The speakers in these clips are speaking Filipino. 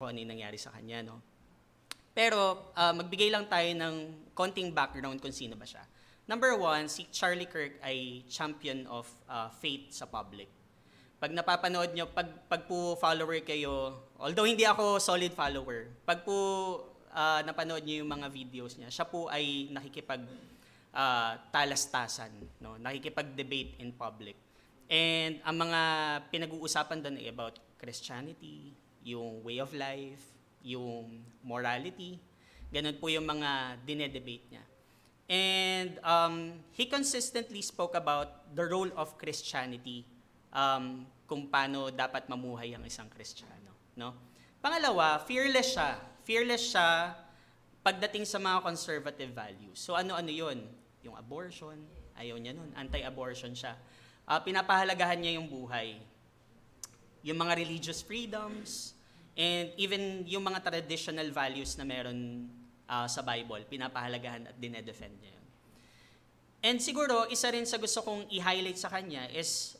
kung ano yung nangyari sa kanya, no? Pero magbigay lang tayo ng konting background kung sino ba siya. Number one, si Charlie Kirk ay champion of faith sa public. Pag napapanood nyo, pag po follower kayo, although hindi ako solid follower, pag po napanood nyo yung mga videos niya, siya po ay talastasan, no? Nakikipag-debate in public. And ang mga pinag-uusapan doon ay about Christianity, yung way of life, yung morality. Ganun po yung mga dinedebate niya. And he consistently spoke about the role of Christianity, kung paano dapat mamuhay ang isang Kristiyano, no? Pangalawa, fearless siya. Fearless siya pagdating sa mga conservative values. So ano-ano 'yon? Yung abortion, ayaw niya nun. Anti-abortion siya. Pinapahalagahan niya yung buhay. Yung mga religious freedoms, and even yung mga traditional values na meron sa Bible, pinapahalagahan at dinedefend niya yun. And siguro, isa rin sa gusto kong i-highlight sa kanya is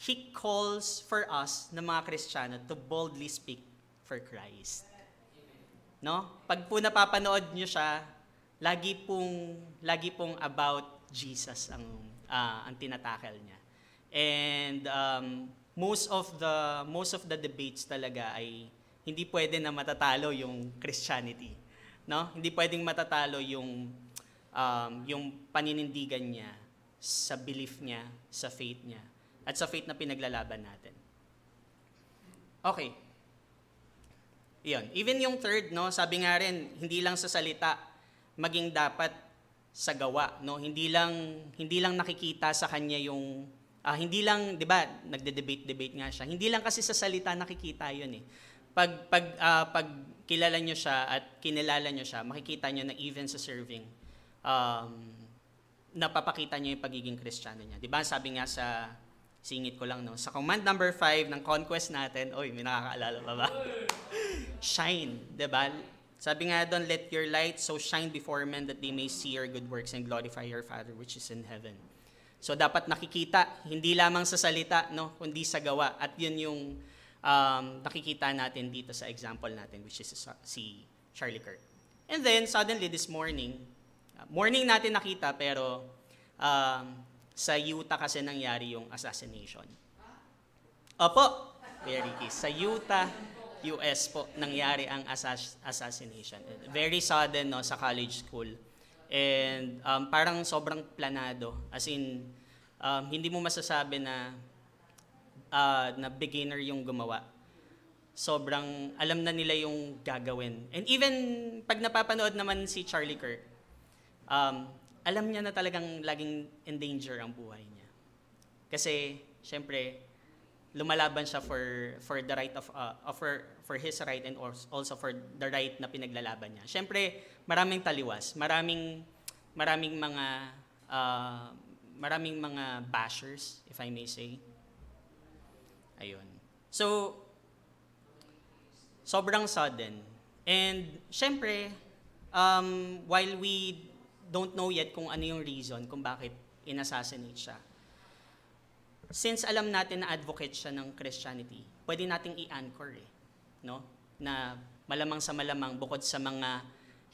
he calls for us na mga Kristiyano to boldly speak for Christ. No? Pag po napapanood niyo siya, lagi pong about Jesus ang tinatakel niya. And most of the debates talaga ay hindi pwede na matatalo yung Christianity, no? Hindi pwedeng matatalo yung paninindigan niya sa belief niya, sa faith niya, at sa faith na pinaglalaban natin. Okay. Iyon. Even yung third, no, sabi nga rin, hindi lang sa salita, maging dapat sa gawa, no? Hindi lang nakikita sa kanya yung hindi lang, 'di ba, nagde-debate nga siya. Hindi lang kasi sa salita nakikita 'yun eh. Pag kilala niyo siya at kinilala niyo siya, makikita niyo na even sa serving napapakita niya yung pagiging Kristiyano niya. 'Di ba? Sabi nga sa singit ko lang, no, sa command number 5 ng conquest natin, may nakakaalala pa ba? Shine, 'di ba? Sabi nga doon, let your light so shine before men that they may see your good works and glorify your Father which is in heaven. So dapat nakikita, hindi lamang sa salita, no, kundi sa gawa. At yun yung nakikita natin dito sa example natin, which is si Charlie Kirk. And then, suddenly this morning natin nakita, pero sa Utah kasi nangyari yung assassination. Opo, very key. Sa Utah, US po, nangyari ang assassination. Very sudden, no, sa college school. And parang sobrang planado. As in, hindi mo masasabi na beginner yung gumawa. Sobrang alam na nila yung gagawin. And even pag napapanood naman si Charlie Kirk, alam niya na talagang laging in danger ang buhay niya. Kasi, syempre, lumalaban siya for the right for his right and also for the right na pinaglalaban niya. Syempre, maraming taliwas, maraming mga bashers, if I may say. Ayun. So, sobrang sudden. And syempre, while we don't know yet kung ano yung reason kung bakit inassassinate siya, since alam natin na advocate siya ng Christianity, pwede nating i-anchor no? Na malamang sa malamang, bukod sa mga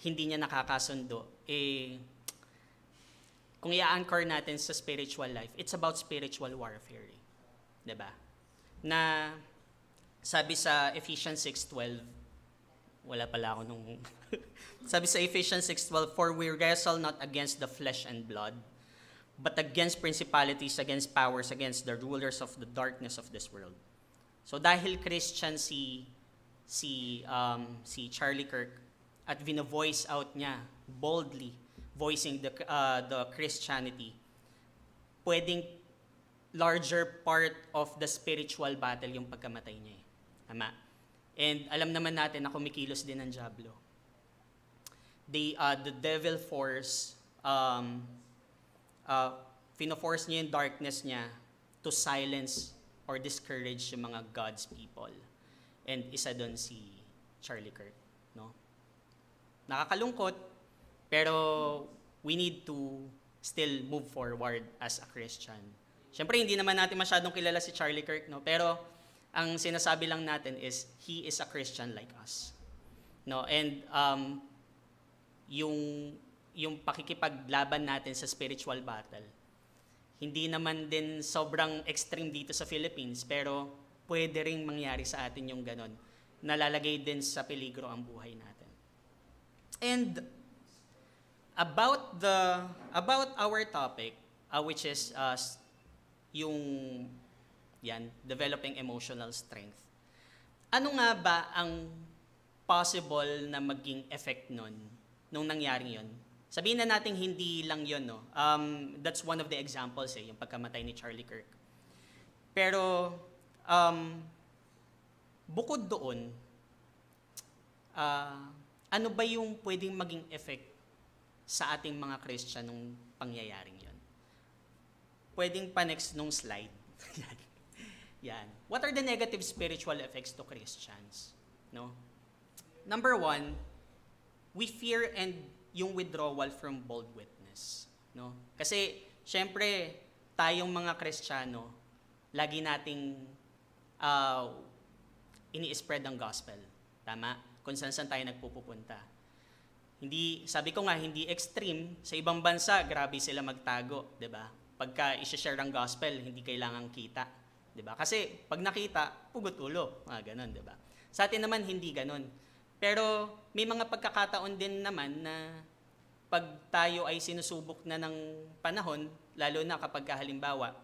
hindi niya nakakasundo, kung i-anchor natin sa spiritual life, it's about spiritual warfare. Diba? Na sabi sa Ephesians 6:12, wala pala ako nung sabi sa Ephesians 6:12, for we wrestle not against the flesh and blood, but against principalities, against powers, against the rulers of the darkness of this world. So dahil Christian si Charlie Kirk at vino-voice out niya boldly, voicing the Christianity, pwedeng larger part of the spiritual battle yung pagkamatay niya. Tama? And alam naman natin na kumikilos din ang dyablo. The devil force pino-force niya yung darkness niya to silence or discourage yung mga God's people. And isa doon si Charlie Kirk, no? Nakakalungkot, pero we need to still move forward as a Christian. Siyempre, hindi naman natin masyadong kilala si Charlie Kirk, no? Pero Ang sinasabi lang natin is, he is a Christian like us. No? And yung pakikipaglaban natin sa spiritual battle, hindi naman din sobrang extreme dito sa Philippines, pero pwede ring mangyari sa atin yung ganon. Nalalagay din sa peligro ang buhay natin. And about our topic, which is yung developing emotional strength. Ano nga ba ang possible na maging effect nung nangyari yun? Sabihin na natin hindi lang yun, no? That's one of the examples, yung pagkamatay ni Charlie Kirk. Pero, bukod doon, ano ba yung pwedeng maging effect sa ating mga Christian nung pangyayaring yun? Pwedeng pa next nung slide. Yan. What are the negative spiritual effects to Christians? No? Number one, we fear and yung withdrawal from bold witness. No? Kasi, syempre, tayong mga Kristiyano, lagi nating ini-spread ang gospel. Tama? Kung saan tayo nagpupunta. Hindi, sabi ko nga, hindi extreme. Sa ibang bansa, grabe sila magtago. 'Di ba? Pagka i-share ang gospel, hindi kailangang kita. 'Di ba? Kasi pag nakita, pugot ulo. Ganun, 'di ba? Sa atin naman, hindi ganun. Pero may mga pagkakataon din naman na pag tayo ay sinusubok na ng panahon, lalo na kapag halimbawa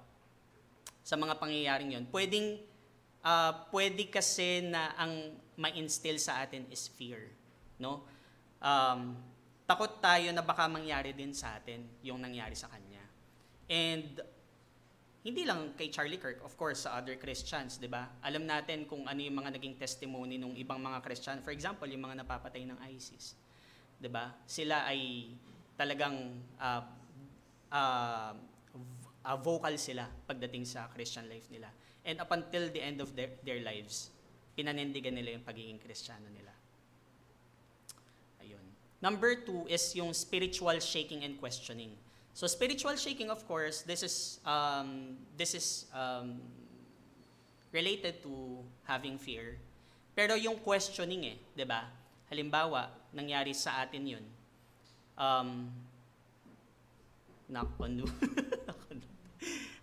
sa mga pangyayaring yon, pwede kasi na ang ma-instill sa atin is fear. No? Takot tayo na baka mangyari din sa atin yung nangyari sa kanya. And hindi lang kay Charlie Kirk, of course, sa other Christians, di ba? Alam natin kung ano yung mga naging testimony ng ibang mga Christian. For example, yung mga napapatay ng ISIS. Di ba? Sila ay talagang vocal sila pagdating sa Christian life nila. And up until the end of their lives, pinanindigan nila yung pagiging Kristiyano nila. Ayun. Number 2 is yung spiritual shaking and questioning. So spiritual shaking, of course, this is related to having fear. Pero yung questioning 'di ba? Halimbawa, nangyari sa atin 'yun.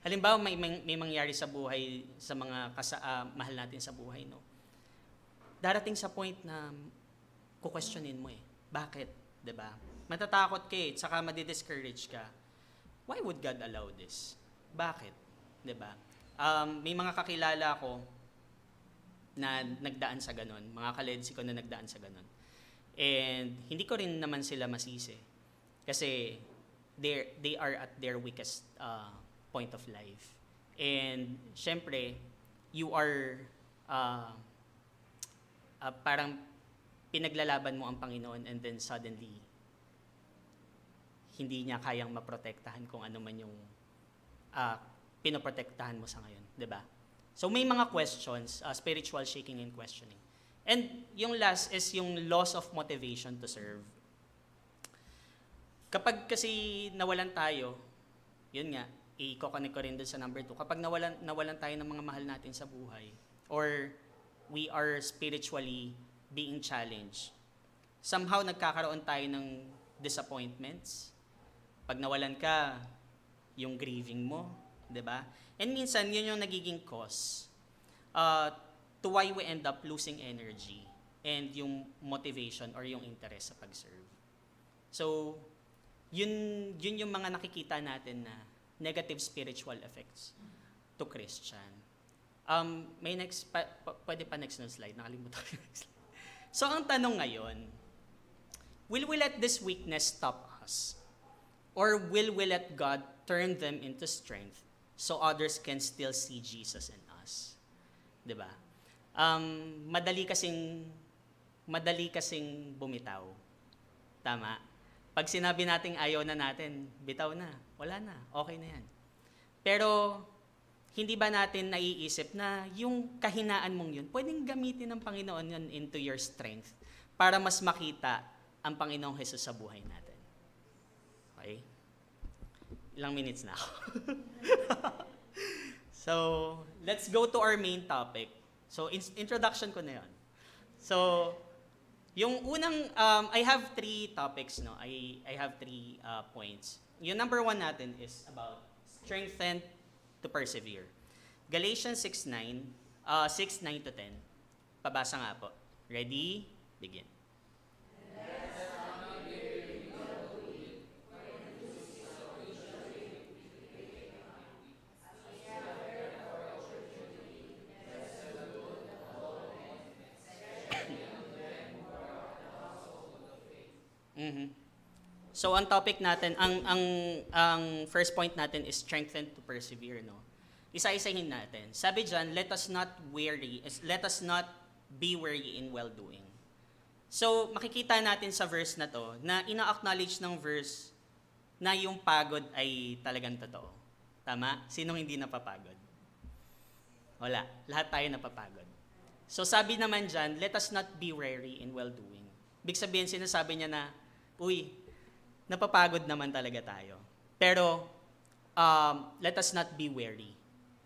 Halimbawa, may mangyari sa buhay sa mga mahal natin sa buhay, no. Darating sa point na ku-questionin mo Bakit, 'di ba? Matatakot ka saka madi-discourage ka. Why would God allow this? Bakit? 'Di ba? May mga kakilala ko na nagdaan sa ganun, mga kaledsi ko na nagdaan sa ganun. And hindi ko rin naman sila masisi. Kasi they are at their weakest point of life. And syempre, you are parang pinaglalaban mo ang Panginoon and then suddenly hindi niya kayang maprotektahan kung ano man yung pinoprotektahan mo sa ngayon, 'di ba? So may mga questions, spiritual shaking and questioning. And yung last is yung loss of motivation to serve. Kapag kasi nawalan tayo, yun nga, i-connect ko rin doon sa number 2. Kapag nawalan tayo ng mga mahal natin sa buhay, or we are spiritually being challenged, somehow nagkakaroon tayo ng disappointments. Pag nawalan ka, yung grieving mo, 'di ba? And minsan yun yung nagiging cause to why we end up losing energy and yung motivation or yung interest sa pag-serve. So, yun yung mga nakikita natin na negative spiritual effects to Christian. May next, pwede pa next na slide, nakalimutan ko yung next slide. So, ang tanong ngayon, will we let this weakness stop us? Or will we let God turn them into strength so others can still see Jesus in us? 'Di ba? Madali kasing bumitaw. Tama? Pag sinabi nating ayaw na natin, bitaw na, wala na, okay na yan. Pero, hindi ba natin naiisip na yung kahinaan mong yun, pwedeng gamitin ng Panginoon yun into your strength para mas makita ang Panginoong Jesus sa buhay natin. Okay? Ilang minutes na ako. So, let's go to our main topic. So, introduction ko na yun. So, yung unang, I have 3 topics, no? I have 3 points. Yung number 1 natin is about strengthen to persevere. Galatians 6:9 to 10. Pabasa nga po. Ready? Begin. Mm-hmm. So ang topic natin, ang first point natin is strengthen to persevere, no? Isa-isahin natin. Sabi diyan, let us not be weary in well-doing. So makikita natin sa verse na to na ina-acknowledge ng verse na yung pagod ay talagang totoo. Tama? Sinong hindi napapagod? Wala. Lahat tayo napapagod. So sabi naman diyan, let us not be weary in well-doing. Big sabihin, sinasabi niya na, uy, napapagod naman talaga tayo. Pero, let us not be weary.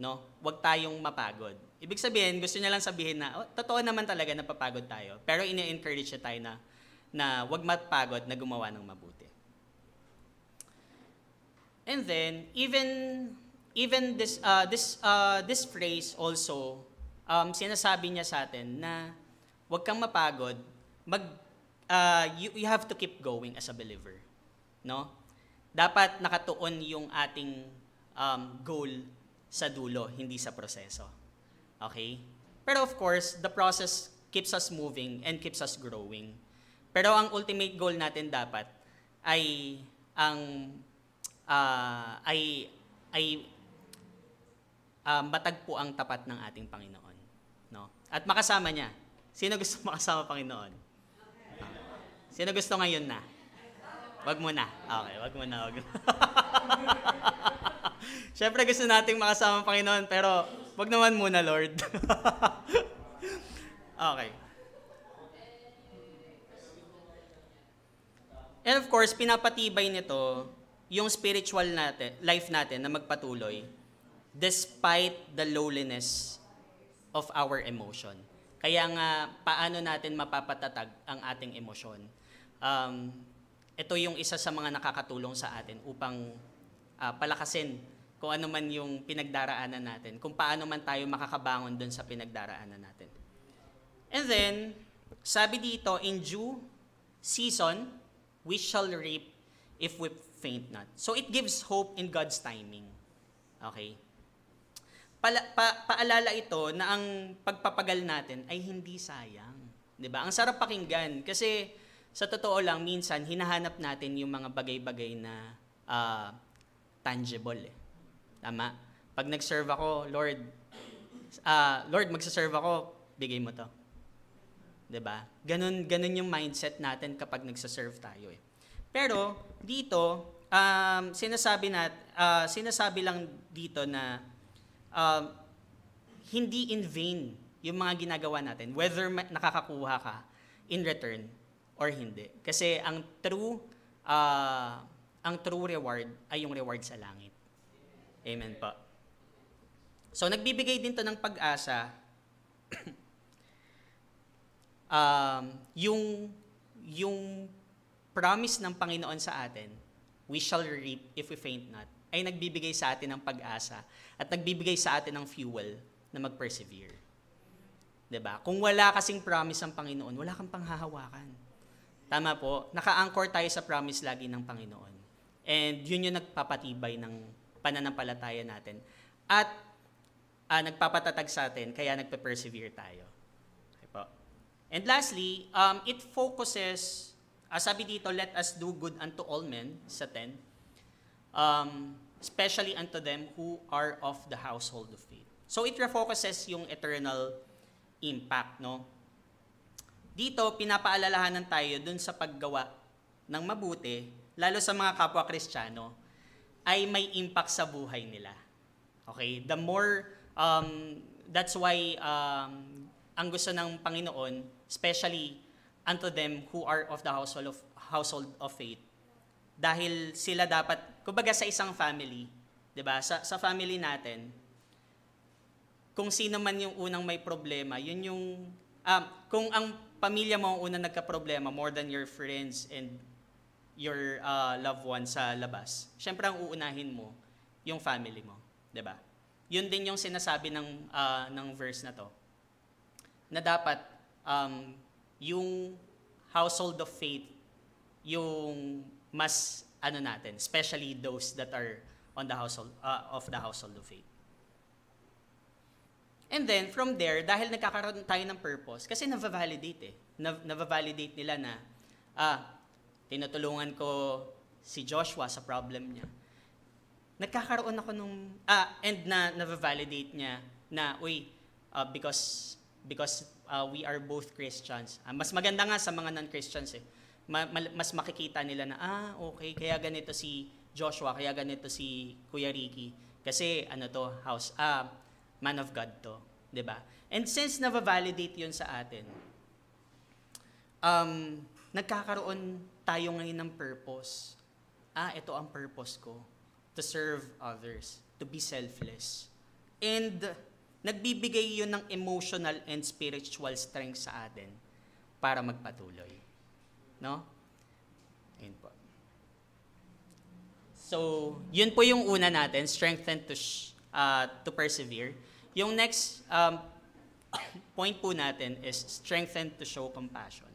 No? Huwag tayong mapagod. Ibig sabihin, gusto niya lang sabihin na, totoo naman talaga napapagod tayo. Pero ina-encourage siya tayo na huwag mapagod na gumawa ng mabuti. And then, even this phrase also, sinasabi niya sa atin na huwag kang mapagod, you have to keep going as a believer. No? Dapat nakatuon yung ating goal sa dulo, hindi sa proseso. Okay? Pero of course, the process keeps us moving and keeps us growing. Pero ang ultimate goal natin dapat ay matagpo ang tapat ng ating Panginoon. No? At makasama niya. Sino gusto makasama Panginoon? Sino gusto ngayon na? Wag mo na. Okay, wag mo na. Siyempre gusto nating makasama ang Panginoon, pero wag naman muna, Lord. Okay. And of course, pinapatibay nito yung spiritual life natin na magpatuloy despite the lowliness of our emotion. Kaya nga, paano natin mapapatatag ang ating emosyon? Ito yung isa sa mga nakakatulong sa atin upang palakasin kung ano man yung pinagdaraanan natin, kung paano man tayo makakabangon dun sa pinagdaraanan natin. And then, sabi dito, in due season, we shall reap if we faint not. So it gives hope in God's timing. Okay? Paalala ito na ang pagpapagal natin ay hindi sayang. 'Di ba? Ang sarap pakinggan kasi sa totoo lang, minsan, hinahanap natin yung mga bagay-bagay na tangible. Tama? Pag nag-serve ako, Lord, magsaserve ako, bigay mo to. 'Di ba? Ganun yung mindset natin kapag nagsaserve tayo. Pero, dito, sinasabi lang dito na hindi in vain yung mga ginagawa natin, whether nakakakuha ka in return or hindi. Kasi ang true reward ay yung reward sa langit. Amen po. So, nagbibigay din to ng pag-asa yung promise ng Panginoon sa atin, we shall reap if we faint not, ay nagbibigay sa atin ng pag-asa at nagbibigay sa atin ng fuel na mag-persevere. 'Di ba? Kung wala kasing promise ang Panginoon, wala kang panghahawakan. Tama po, naka-anchor tayo sa promise lagi ng Panginoon. And yun yung nagpapatibay ng pananampalataya natin. At nagpapatatag sa atin, kaya nagpe-persevere tayo. Okay po. And lastly, it focuses, sabi dito, let us do good unto all men, sa 10, especially unto them who are of the household of faith. So it refocuses yung eternal impact, no? Dito, pinapaalalahanan tayo dun sa paggawa ng mabuti, lalo sa mga kapwa Kristiyano, ay may impact sa buhay nila. Okay? The more, that's why, ang gusto ng Panginoon, especially unto them who are of the household of faith, dahil sila dapat, kumbaga sa isang family, 'di ba? Sa family natin, kung sino man yung unang may problema, yun yung, kung ang pamilya mo ang unang nagka-problema more than your friends and your loved ones sa labas, syempre ang uunahin mo, yung family mo. 'Di ba? Yun din yung sinasabi ng verse na to. Na dapat, yung household of faith, yung mas, natin, especially those that are on the household, of the household of faith. And then, from there, dahil nagkakaroon tayo ng purpose, kasi nava-validate nava-validate nila na, tinutulungan ko si Joshua sa problem niya. Nagkakaroon ako and nava-validate niya na, because we are both Christians. Mas maganda nga sa mga non-Christians mas makikita nila na, okay, kaya ganito si Joshua, kaya ganito si Kuya Ricky. Kasi, man of God to. 'Di ba? And since nava-validate yun sa atin, nagkakaroon tayo ngayon ng purpose. Ito ang purpose ko. To serve others. To be selfless. And nagbibigay yun ng emotional and spiritual strength sa atin para magpatuloy. No? Ayun po. So, yun po yung una natin, strengthen to persevere. Yung next point po natin is strengthen to show compassion.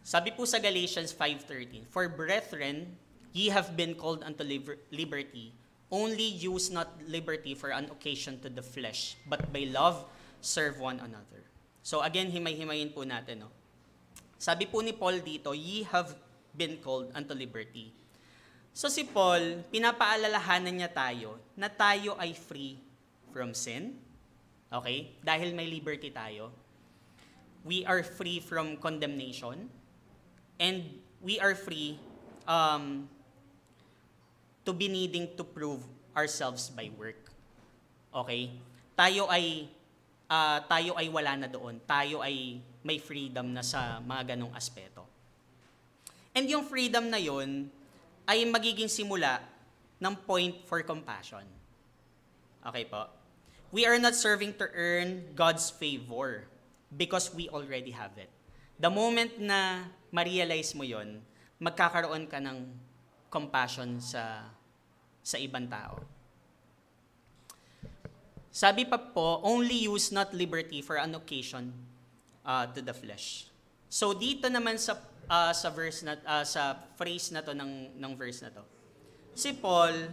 Sabi po sa Galatians 5:13, "For brethren, ye have been called unto liberty. Only use not liberty for an occasion to the flesh, but by love serve one another." So again, himay-himayin po natin. No? Sabi po ni Paul dito, "Ye have been called unto liberty." So si Paul, pinapaalalahanan niya tayo na tayo ay free from sin. Okay? Dahil may liberty tayo. We are free from condemnation. And we are free to be needing to prove ourselves by work. Okay? Tayo ay wala na doon. Tayo ay may freedom na sa mga ganong aspeto. And yung freedom na yon ay magiging simula ng point for compassion. Okay po? We are not serving to earn God's favor because we already have it. The moment na ma-realize mo yon, magkakaroon ka ng compassion sa ibang tao. Sabi pa po, only use not liberty for an occasion to the flesh. So dito naman sa verse na sa phrase na to ng verse na to, si Paul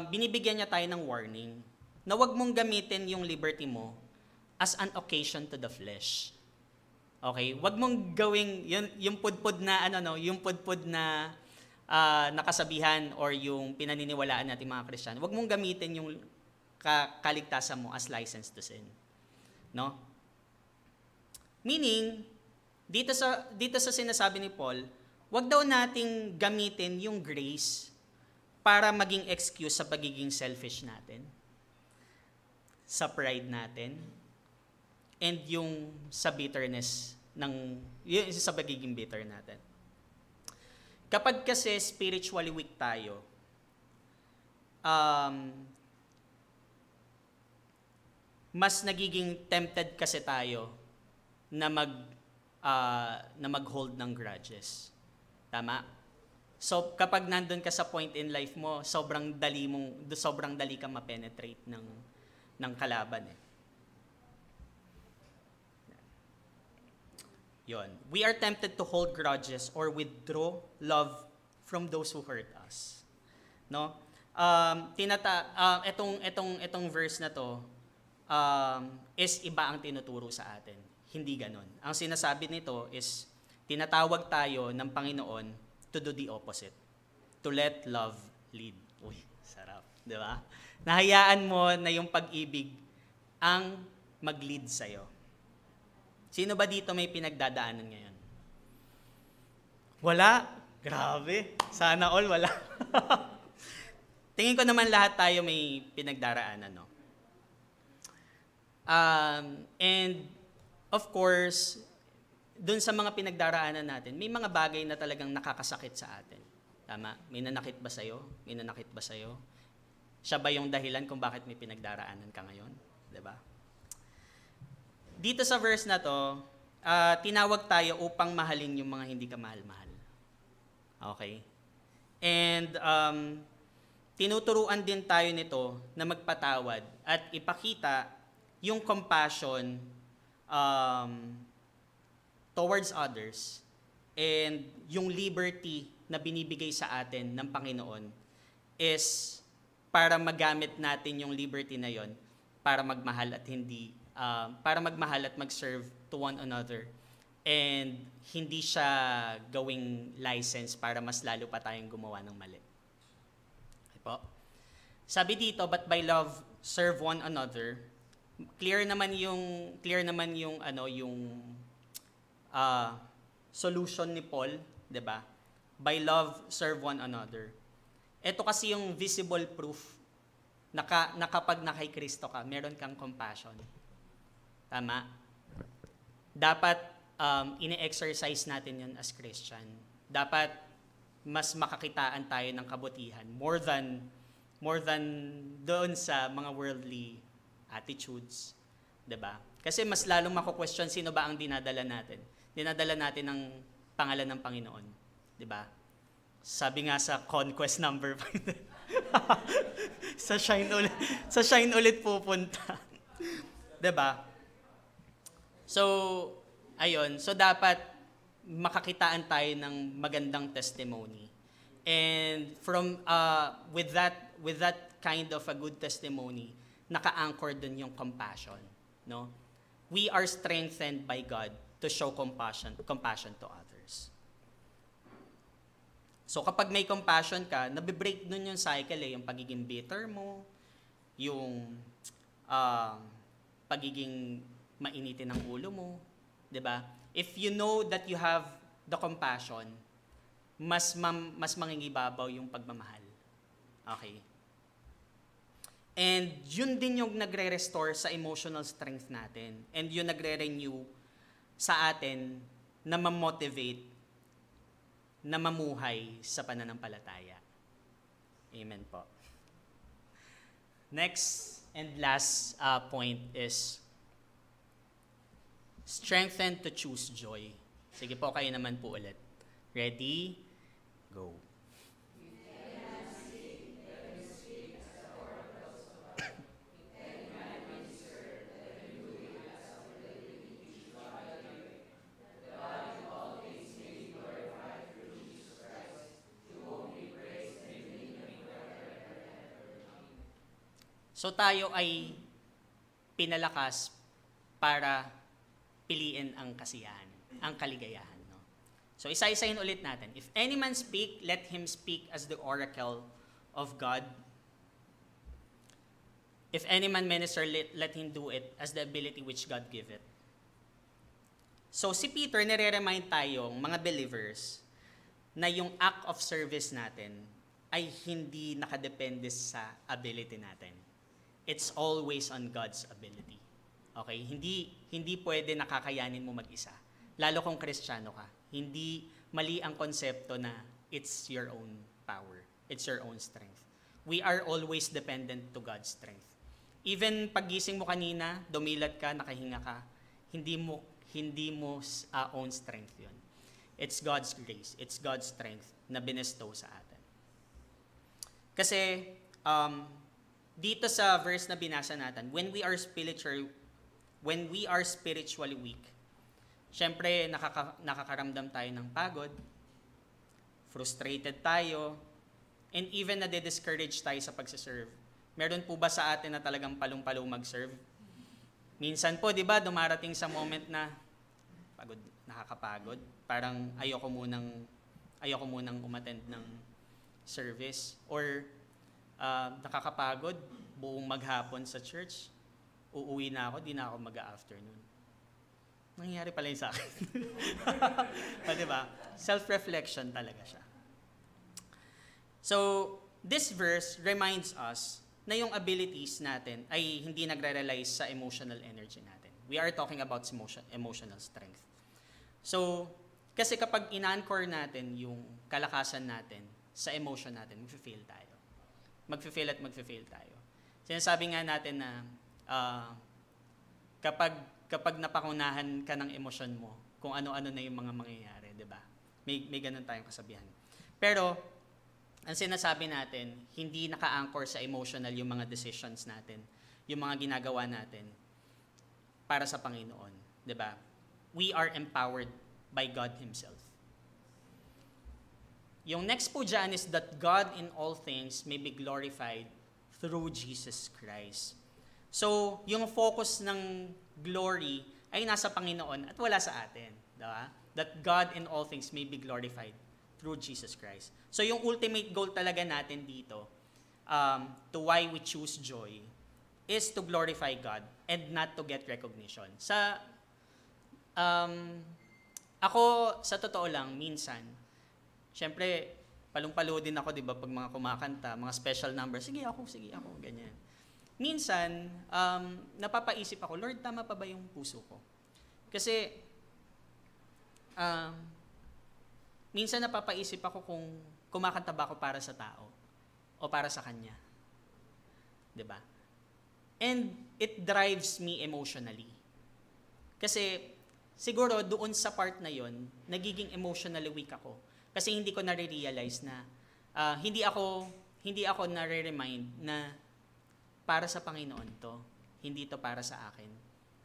binibigyan niya tayo ng warning na wag mong gamitin yung liberty mo as an occasion to the flesh. Okay, wag mong gawing yung pudpud na yung pudpud na nakasabihan or yung pinaniniwalaan natin mga Kristiyano. Wag mong gamitin yung kaligtasan mo as license to sin. No? Meaning, dito sa sinasabi ni Paul, wag daw nating gamitin yung grace para maging excuse sa pagiging selfish natin, sa pride natin, and yung sa bitterness yung sa pagiging bitter natin. Kapag kasi spiritually weak tayo, mas nagiging tempted kasi tayo na mag-hold ng grudges. Tama? So kapag nandun ka sa point in life mo, sobrang dali kang ma-penetrate ng kalaban Yon. We are tempted to hold grudges or withdraw love from those who hurt us. No? Etong verse na to is iba ang tinuturo sa atin. Hindi ganon. Ang sinasabi nito is tinatawag tayo ng Panginoon to do the opposite. To let love lead. Uy, sarap. Di ba? Nahayaan mo na yung pag-ibig ang mag-lead sa'yo. Sino ba dito may pinagdadaanan ngayon? Wala? Grabe. Sana all wala. Tingin ko naman lahat tayo may pinagdaraanan, no? And of course, dun sa mga pinagdaraanan natin, may mga bagay na talagang nakakasakit sa atin. Tama? May nanakit ba sa'yo? May nanakit ba sa'yo? Siya ba yung dahilan kung bakit may pinagdaraanan ka ngayon? 'Di ba? Dito sa verse na to, tinawag tayo upang mahalin yung mga hindi ka mahal-mahal. Okay? And tinuturuan din tayo nito na magpatawad at ipakita yung compassion towards others and yung liberty na binibigay sa atin ng Panginoon is para magamit natin yung liberty na yon para magmahal at para magmahal at mag-serve to one another, and hindi siya gawing license para mas lalo pa tayong gumawa ng mali. Okay po? Sabi dito, but by love serve one another. Clear naman yung solution ni Paul, 'di ba? By love serve one another. Ito kasi yung visible proof na kapag kay Kristo ka, meron kang compassion. Tama? Dapat ine-exercise natin yun as Christian. Dapat mas makakitaan tayo ng kabutihan more than doon sa mga worldly attitudes. 'Di ba? Kasi mas lalong mako-question sino ba ang dinadala natin. Dinadala natin ang pangalan ng Panginoon. 'Di ba? Sabi nga sa conquest number 5. sa shine ulit pupunta. 'Di ba? So, ayun. So, dapat makakitaan tayo ng magandang testimony. And with that kind of a good testimony, naka-anchor dun yung compassion. No? We are strengthened by God to show compassion to others. So, kapag may compassion ka, nabibreak dun yung cycle yung pagiging bitter mo, yung pagiging mainitin ang ulo mo, 'di ba? If you know that you have the compassion, mas mangingibabaw yung pagmamahal. Okay? And yun din yung nagre-restore sa emotional strength natin. And yun nagre-renew sa atin na ma-motivate na mamuhay sa pananampalataya. Amen po. Next and last point is strengthen to choose joy. Sige po, kayo naman po ulit. Ready? Go. So tayo ay pinalakas para piliin ang kasiyahan, ang kaligayahan. No? So isa-isahin ulit natin. If any man speak, let him speak as the oracle of God. If any man minister, let him do it as the ability which God giveth. So si Peter, nire-remind tayong mga believers na yung act of service natin ay hindi nakadepende sa ability natin. It's always on God's ability. Okay? Hindi pwede nakakayanin mo mag-isa. Lalo kung Kristiyano ka. Hindi mali ang konsepto na it's your own power. It's your own strength. We are always dependent to God's strength. Even paggising mo kanina, dumilat ka, nakahinga ka, hindi mo own strength yun. It's God's grace. It's God's strength na binestow sa atin. Kasi, dito sa verse na binasa natin, when we are spiritually weak, syempre nakakaramdam tayo ng pagod, frustrated tayo, and even nade-discourage tayo sa pagsiserve. Meron po ba sa atin na talagang palong-palo mag-serve? Minsan po, di ba, dumarating sa moment na pagod, nakakapagod. Parang ayoko munang umattend ng service. Or nakakapagod, buong maghapon sa church, uuwi na ako, di na ako mag-afternoon. Nangyayari pala yun sa akin. Diba? Self-reflection talaga siya. So, this verse reminds us na yung abilities natin ay hindi nagre-rely sa emotional energy natin. We are talking about emotional strength. So, kasi kapag in-anchor natin yung kalakasan natin sa emotion natin, mag-fail tayo. magfe-fail at magfe-fail tayo. Sinasabi nga natin na kapag napakunahan ka ng emosyon mo, kung ano-ano na yung mga mangyayari, di ba? May ganun tayong kasabihan. Pero, ang sinasabi natin, hindi naka-anchor sa emotional yung mga decisions natin, yung mga ginagawa natin para sa Panginoon, di ba? We are empowered by God Himself. Yung next po dyan is that God in all things may be glorified through Jesus Christ. So, yung focus ng glory ay nasa Panginoon at wala sa atin. Diba? That God in all things may be glorified through Jesus Christ. So, yung ultimate goal talaga natin dito, to why we choose joy, is to glorify God and not to get recognition. Ako, sa totoo lang, minsan, syempre, palong-palo din ako, di ba, pag mga kumakanta, mga special numbers, sige ako, ganyan. Minsan, napapaisip ako, Lord, tama pa ba yung puso ko? Kasi, minsan napapaisip ako kung kumakanta ba ako para sa tao o para sa Kanya. Di ba? And it drives me emotionally. Kasi, siguro doon sa part na yon, nagiging emotionally weak ako. Kasi hindi ko nare-realize na hindi ako nare-remind na para sa Panginoon to. Hindi to para sa akin.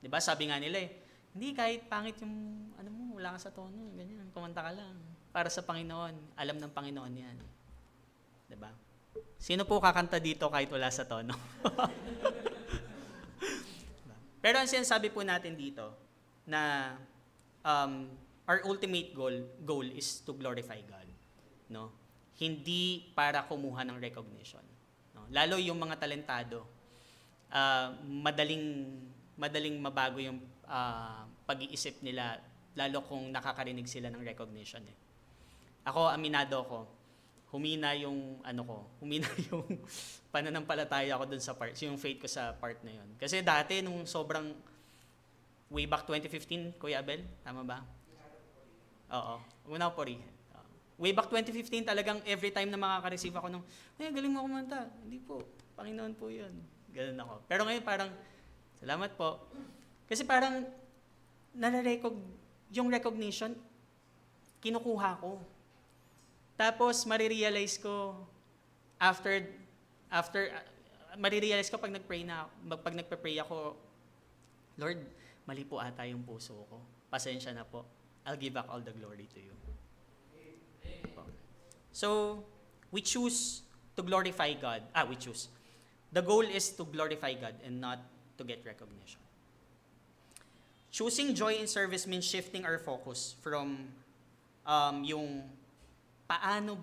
'Di ba? Sabi nga nila hindi kahit pangit yung wala ka sa tono, ganyan, kumanta ka lang. Para sa Panginoon, alam ng Panginoon 'yan. 'Di ba? Sino po kakanta dito kahit wala sa tono? Pero ang sinasabi po natin dito na our ultimate goal is to glorify God, no? Hindi para kumuha ng recognition, no? Lalo yung mga talentado, madaling mabago yung pag-iisip nila, lalo kung nakakarinig sila ng recognition. Ako, aminado ko, humina yung pananampalataya ko dun sa part, yung faith ko sa part na yun. Kasi dati nung sobrang way back 2015, Kuya Abel, tama ba? Oo. Una po rin. Way back 2015, talagang every time na makaka-receive ako ng, galing mo kumanta. Hindi po. Panginoon po yun. Ganun ako. Pero ngayon parang, salamat po. Kasi parang, yung recognition, kinukuha ko. Tapos, marirealize ko, marirealize ko pag nagpe-pray ako, Lord, mali po ata yung puso ko. Pasensya na po. I'll give back all the glory to you. So, we choose to glorify God. We choose. The goal is to glorify God and not to get recognition. Choosing joy in service means shifting our focus from yung paano,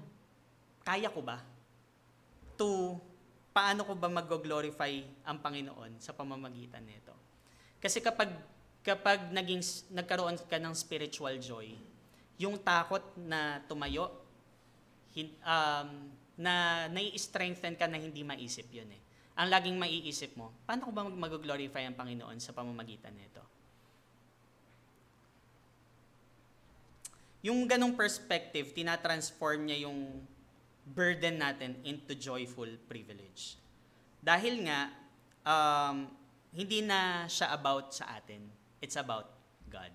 kaya ko ba? To paano ko ba mag-glorify ang Panginoon sa pamamagitan nito. Kasi kapag nagkaroon ka ng spiritual joy, yung takot na tumayo, na nai-strengthen ka na hindi maisip yun eh. Ang laging maiisip mo, paano ko ba mag-glorify ang Panginoon sa pamamagitan nito? Yung ganong perspective, tinatransform niya yung burden natin into joyful privilege. Dahil nga, hindi na siya about sa atin. It's about God.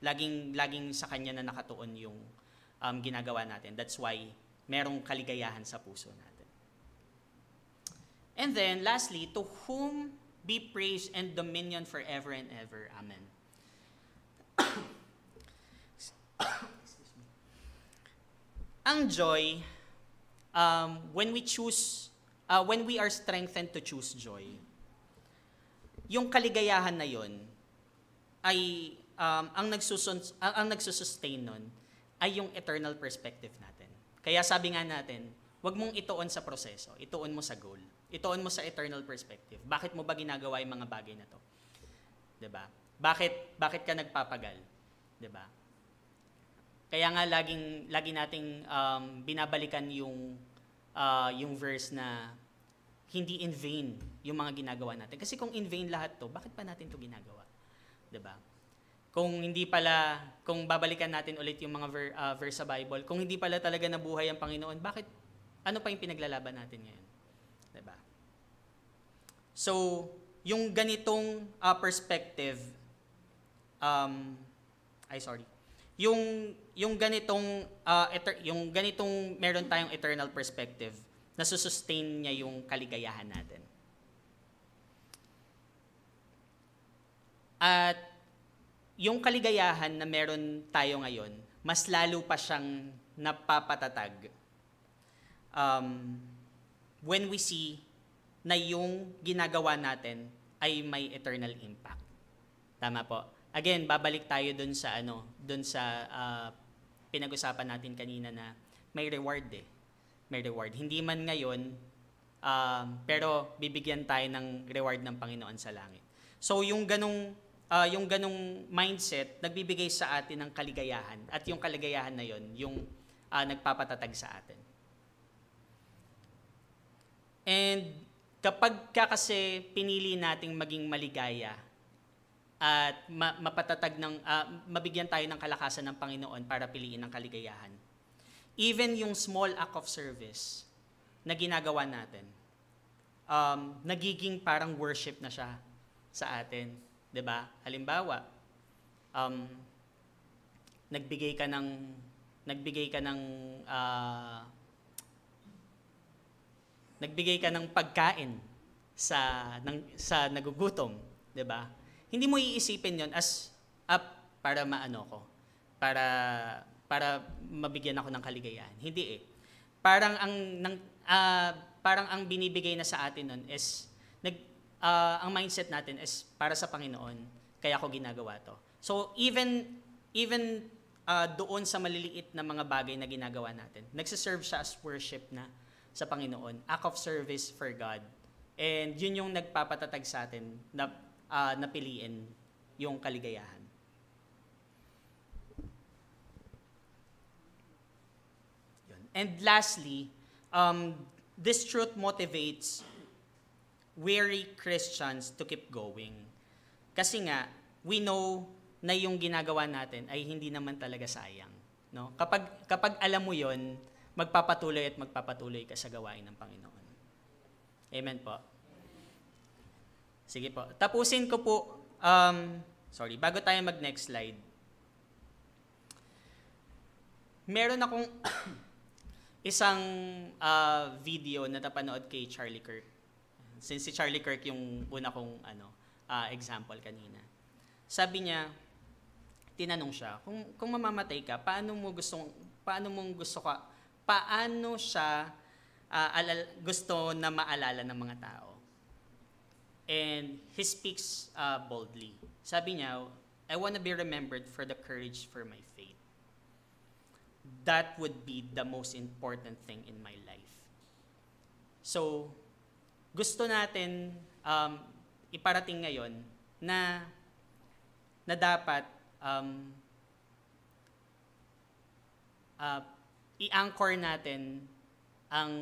Laging sa Kanya na nakatuon yung ginagawa natin. That's why merong kaligayahan sa puso natin. And then, lastly, to whom be praise and dominion forever and ever. Amen. Ang joy, when we are strengthened to choose joy, yung kaligayahan na yon ay ang nagsusustain nun ay yung eternal perspective natin. Kaya sabi nga natin, wag mong ituon sa proseso, ituon mo sa goal. Ituon mo sa eternal perspective. Bakit mo ba ginagawa yung mga bagay na to? 'Di ba? Bakit ka nagpapagal? 'Di ba? Kaya nga lagi nating binabalikan yung verse na hindi in vain yung mga ginagawa natin. Kasi kung in vain lahat to, bakit pa natin to ginagawa? 'Di ba? Kung babalikan natin ulit yung mga verse sa Bible, kung hindi pala talaga nabuhay ang Panginoon, ano pa yung pinaglalaban natin ngayon? 'Di ba? So, yung ganitong perspective, yung ganitong yung ganitong meron tayong eternal perspective, nasusustain niya yung kaligayahan natin. At yung kaligayahan na meron tayo ngayon, mas lalo pa siyang napapatatag when we see na yung ginagawa natin ay may eternal impact. Tama po. Again, babalik tayo dun sa pinag-usapan natin kanina na may reward eh. May reward. Hindi man ngayon, pero bibigyan tayo ng reward ng Panginoon sa langit. So yung ganong mindset, nagbibigay sa atin ng kaligayahan. At yung kaligayahan na yon, yung nagpapatatag sa atin. And kapag kasi pinili nating maging maligaya at mapatatag mabigyan tayo ng kalakasan ng Panginoon para piliin ang kaligayahan, even yung small act of service na ginagawa natin, nagiging parang worship na siya sa atin. 'Di ba? Halimbawa, nagbigay ka ng pagkain sa nagugutom, 'di ba? Hindi mo iisipin 'yon as para para mabigyan ako ng kaligayahan. Hindi eh. Parang ang binibigay na sa atin nun is ang mindset natin is para sa Panginoon, kaya ako ginagawa 'to. So even doon sa maliliit na mga bagay na ginagawa natin, nagsiserve siya as worship na sa Panginoon, act of service for God. And yun yung nagpapatatag sa atin na napiliin yung kaligayahan. Yun. And lastly, this truth motivates weary Christians to keep going. Kasi nga, we know na yung ginagawa natin ay hindi naman talaga sayang. No? Kapag alam mo yon, magpapatuloy at magpapatuloy ka sa gawain ng Panginoon. Amen po. Sige po. Tapusin ko po, bago tayo mag-next slide. Meron akong isang video na napanood kay Charlie Kirk. Since si Charlie Kirk yung una kong example kanina. Sabi niya, tinanong siya, kung mamamatay ka, paano siya gusto na maalala ng mga tao? And he speaks boldly. Sabi niya, I want to be remembered for the courage for my faith. That would be the most important thing in my life. So, gusto natin iparating ngayon na dapat i-anchor natin ang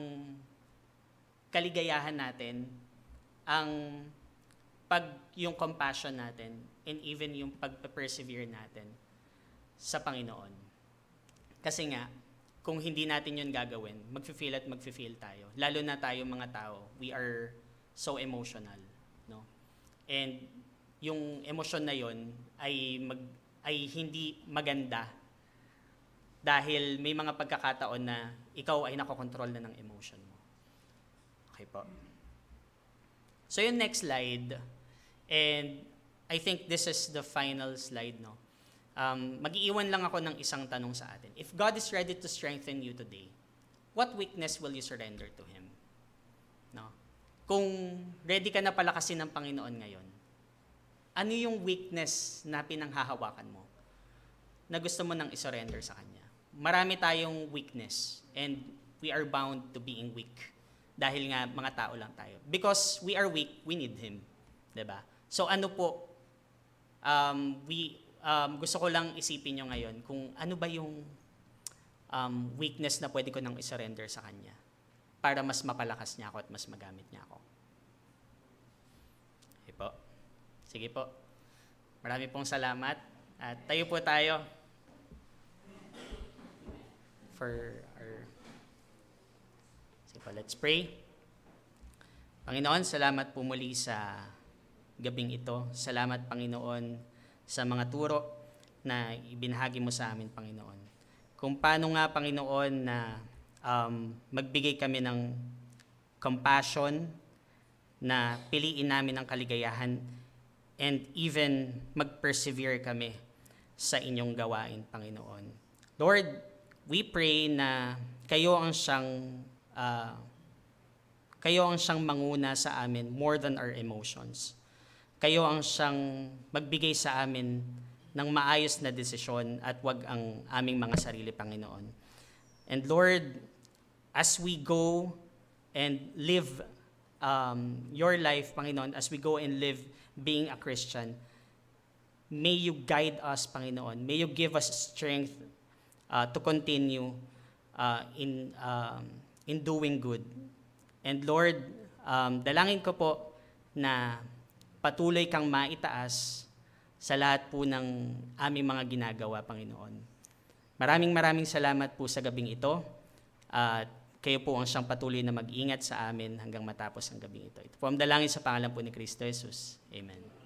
kaligayahan natin, yung compassion natin, and even yung pag-persevere natin sa Panginoon. Kasi nga, kung hindi natin yun gagawin, mag-feel tayo. Lalo na tayo mga tao, we are so emotional. No? And yung emosyon na yun ay hindi maganda dahil may mga pagkakataon na ikaw ay nakokontrol na ng emotion mo. Okay po. So yung next slide, and I think this is the final slide, no? Mag-iiwan lang ako ng isang tanong sa atin. If God is ready to strengthen you today, what weakness will you surrender to Him? No? Kung ready ka na palakasin ng Panginoon ngayon, ano yung weakness na pinanghahawakan mo na gusto mo nang isurrender sa Kanya? Marami tayong weakness and we are bound to being weak dahil nga mga tao lang tayo. Because we are weak, we need Him. Diba? So ano po, gusto ko lang isipin nyo ngayon kung ano ba yung weakness na pwede ko nang isurrender sa Kanya para mas mapalakas niya ako at mas magamit niya ako. Okay po. Sige po. Marami pong salamat. At tayo po tayo for our... Sige po, let's pray. Panginoon, salamat po muli sa gabing ito. Salamat, Panginoon, sa mga turo na ibinahagi mo sa amin, Panginoon. Kung paano nga, Panginoon, na magbigay kami ng compassion, na piliin namin ang kaligayahan, and even mag-persevere kami sa inyong gawain, Panginoon. Lord, we pray na kayo ang siyang manguna sa amin more than our emotions. Kayo ang siyang magbigay sa amin ng maayos na desisyon at wag ang aming mga sarili, Panginoon. And Lord, as we go and live your life, Panginoon, as we go and live being a Christian, may you guide us, Panginoon. May you give us strength to continue in doing good. And Lord, dalangin ko po na patuloy kang maitaas sa lahat po ng aming mga ginagawa, Panginoon. Maraming salamat po sa gabing ito. At kayo po ang siyang patuloy na mag-ingat sa amin hanggang matapos ang gabing ito. Ito po ang dalangin sa pangalan po ni Kristo Jesus. Amen.